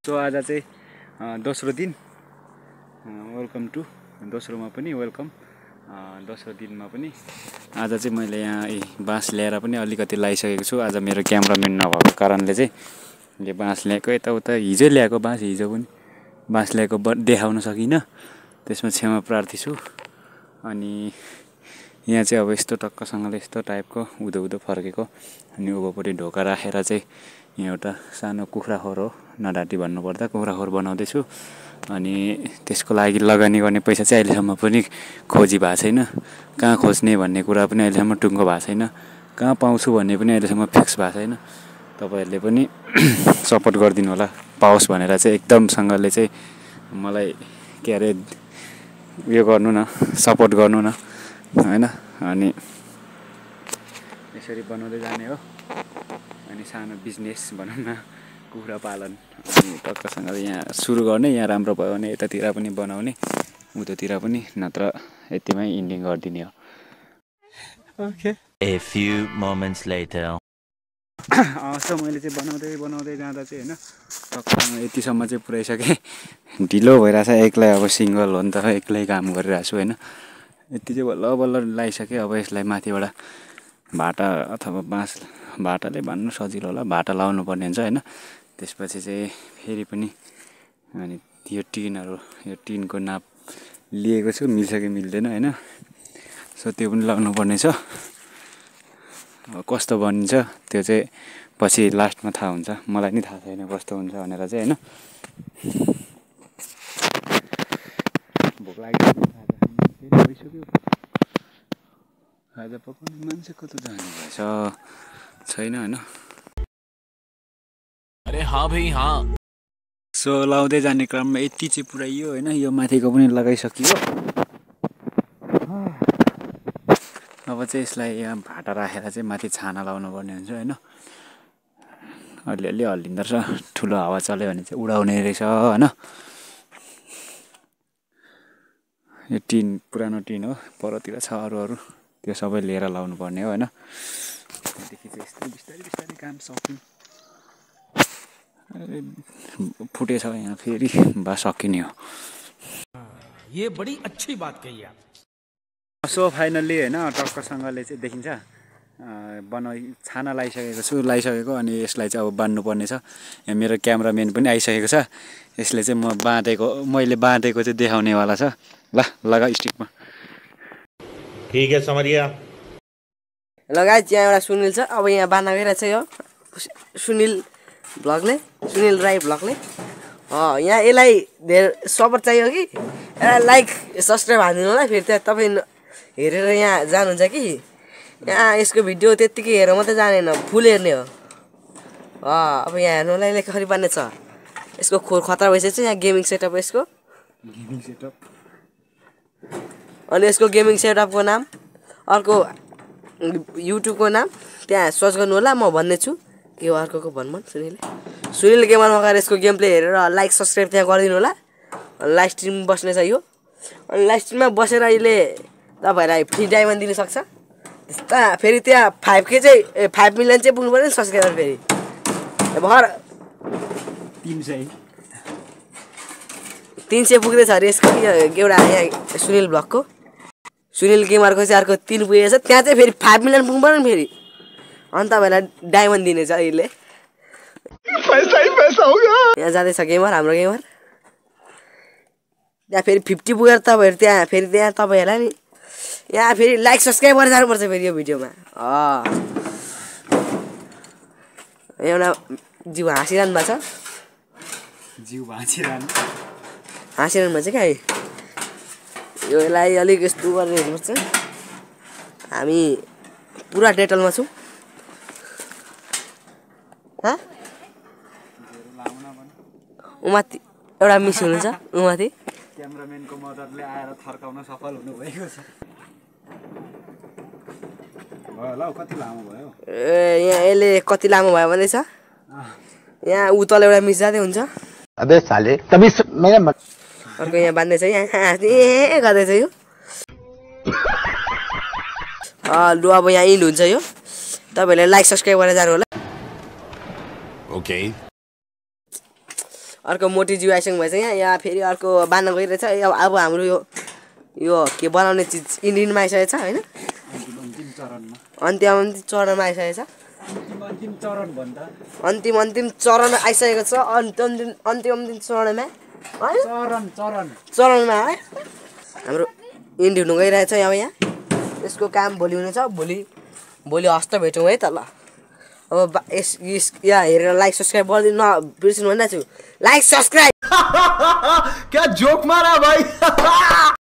So आज चाहिँ दोस्रो दिन वेलकम टु दोस्रोमा पनि वेलकम दोस्रो दिनमा पनि आज चाहिँ मैले यहाँ बाँस ल्याएर पनि अलिकति लगाइसकेको छु। आज मेरो क्यामराम्यान नभएको कारणले चाहिँ यो बाँस ल्याएको यताउता हिजो ल्याएको बाँस हिजो पनि बाँस ल्याएको देखाउन सकिनँ, त्यसमा क्षमा प्रार्थी छु। अनि यहाँ चाहिँ अब यस्तो टक्कसँगले यस्तो टाइपको उँधो उँधो फर्केको अनि उँभोपट्टि ढोका राखेर चाहिँ यहाँ एउटा सानो कुखुरा खोर हो, नडाटी भन्नुपर्दा कुखुरा खोर बनाउँदैछु। अनि त्यसको लागि लगानी गर्ने पैसा चाहिँ अहिलेसम्म पनि खोजी भएको छैन। कहाँ खोज्ने भन्ने कुरा पनि अहिलेसम्म टुङ्गो भएको छैन, कहाँ पाउँछु भन्ने पनि अहिलेसम्म फिक्स भएको छैन। तपाईँहरूले पनि सपोर्ट गरिदिनु होला, पाओस् भनेर चाहिँ एकदमसँगले चाहिँ मलाई के अरे उयो गर्नु न, सपोर्ट गर्नु न हैन। अनि यसरी बनाउँदै जाने हो। अनि सानो बिजनेस भनौँ न, कुखुरा पालन। अनि टक्कसँगले यहाँ सुरु गर्ने, यहाँ राम्रो भयो भने यतातिर पनि बनाउने, उतातिर पनि, नत्र यतिमै इन्डिङ गरिदिने हो। Okay, A few moments later. So मैले चाहिँ बनाउँदै जाँदा चाहिँ होइन टक्क यतिसम्म चाहिँ पुऱ्याइसकेँ। ढिलो भइरहेछ, एक्लै अब सिङ्गल हो नि त, एक्लै काम गरिरहेको छु होइन। यति चाहिँ बल्ल बल्ल लगाइसकेँ। अब यसलाई माथिबाट भाटा अथवा बाँस, भाटाले बान्नु सजिलो होला, भाटा लाउनु पर्ने हुन्छ होइन। त्यसपछि चाहिँ फेरि पनि अनि यो टिनहरू, यो टिनको नाप लिएको छु, मिल्छ कि मिल्दैन होइन। सो त्यो पनि लाउनु पर्ने छ। कस्तो बनिन्छ त्यो चाहिँ पछि लास्टमा थाहा हुन्छ, मलाई नि थाहा छैन कस्तो हुन्छ भनेर चाहिँ होइन। भोक लाग्यो, खाजा पकाउने मान्छे कता जाने भएछ छैन होइन। अरे हाँ भाई हाँ। सो लाउँदै जाने क्रममा यति चाहिँ पुऱ्याइयो होइन। यो माथिको पनि लगाइसकियो। अब चाहिँ यसलाई यहाँ भाटा राखेर चाहिँ माथि छाना लाउनु पर्ने हुन्छ होइन। अलिअलि हल्लिँदो रहेछ, ठुलो हावा चल्यो भने चाहिँ उडाउने रहेछ होइन। यो टिन पुरानो टिन हो, परतिर छ अरू त्यो सबै लिएर लाउनु पर्ने हो होइन। त्यहाँदेखि चाहिँ यस्तै बिस्तारै बिस्तारै काम सक्ने। फुटेछ यहाँ फेरि बा सकिने हो। ये बड़ी अच्छी बात कही आप। सो फाइनल्ली होइन टक्कसँगले चाहिँ देखिन्छ छाना लगाइसकेको अनि यसलाई चाहिँ अब बान्नुपर्ने छ। यहाँ मेरो क्यामराम्यान पनि आइसकेको छ। यसले चाहिँ मैले बाँधेको चाहिँ देखाउनेवाला छ। ल लगा स्टिकमा। ठीक है समरिया। लगायत यहाँ एउटा सुनिल छ। अब यहाँ बाँध्न गइरहेछ यो सुनिल राई ब्लगले। यहाँ यसलाई धेरै सपोर्ट चाहियो कि यसलाई लाइक सब्सक्राइब हानिदिनु होला। फेरि त्यहाँ तपाईँ हेरेर यहाँ जानुहुन्छ कि यहाँ यसको भिडियो त्यत्तिकै हेरेर मात्रै जानेन, फुल हेर्ने हो। अब यहाँ हेर्नु होला कसरी बान्ने छ। यसको खोर खतरा भइसकेको छ। यहाँ गेमिङ सेटअप हो यसको। अनि यसको गेमिङ सेटअपको नाम, अर्को युट्युबको नाम त्यहाँ सर्च गर्नु होला, म भन्ने छु के हो अर्को भन्नु सुनिल गेमरमा गएर यसको गेम प्ले हेरेर लाइक सब्सक्राइब त्यहाँ गरिदिनु होला। लाइभ स्ट्रिम बस्ने छ यो। अनि लाइभ स्ट्रिममा बसेर अहिले तपाईँहरूलाई फ्री डायमन्ड दिनु सक्छ। फेरि त्यहाँ 5K चाहिँ 5 मिलियन चाहिँ पुग्नु पऱ्यो नि सब्सक्राइबर। फेरि भर 300 पुग्दैछ अरे यसको एउटा यहाँ सुनिल ब्लगको। सुनिल गेमरको चाहिँ अर्को 3 पुगेको छ। त्यहाँ चाहिँ फेरि 5 मिलियन पुग्नु पऱ्यो नि फेरि। अनि तपाईँहरूलाई डायमन्ड दिनेछ अहिले। पैसा हो। यहाँ जाँदैछ गेमर, हाम्रो गेमर। त्यहाँ फेरि 50 पुगेर तपाईँहरू त्यहाँ तपाईँहरूलाई नि यहाँ फेरि लाइक सब्सक्राइब गरेर जानुपर्छ फेरि यो भिडियोमा। एउटा जिउ हाँसिरहनु भएको छ। हाँसिरहनु भएको छ क्या। यो यसलाई अलिक यस्तो गरेर हेर्नुपर्छ। हामी पुरा डेटलमा छौँ। उमाथि एउटा मिस हुनुहुन्छ उमाथि। क्यामराम्यानको मद्दतले आएर थर्काउन सफल हुनुभएको छ। ल कति लामो भयो? यहाँ यसले कति लामो भयो भन्दैछ। यहाँ उतल एउटा मिस जाँदै हुन्छ। अबे साले तभी मैंने अर्को यहाँ बाँध्दैछ, यहाँ गर्दैछ यो। लु अब यहाँ इन्ड हुन्छ यो। तपाईँहरूले लाइक सब्सक्राइब गरेर जानु होला। ओके। अर्को मोटीज्यू आइसक्नु भएछ यहाँ फेरि अर्को बाँध्न गइरहेछ अब हाम्रो यो के बनाउने चिज इन्डियनमा आइसकेको छ होइन अन्तिम चरणमा आइसकेको छ अन्तिम चरण आइसकेको छ अन्तिम चरणमा चरणमा है हाम्रो इन्डी हुनु गइरहेछ यहाँ यसको काम भोलि हुनेछ भोलि हस्त भेटौँ है त ल अब यहाँ हेरेर लाइक सब्सक्राइब गरिदिनु नबिर्सिनु भनिरहेको छु लाइक सब्सक्राइब क्या जोक मारा भाई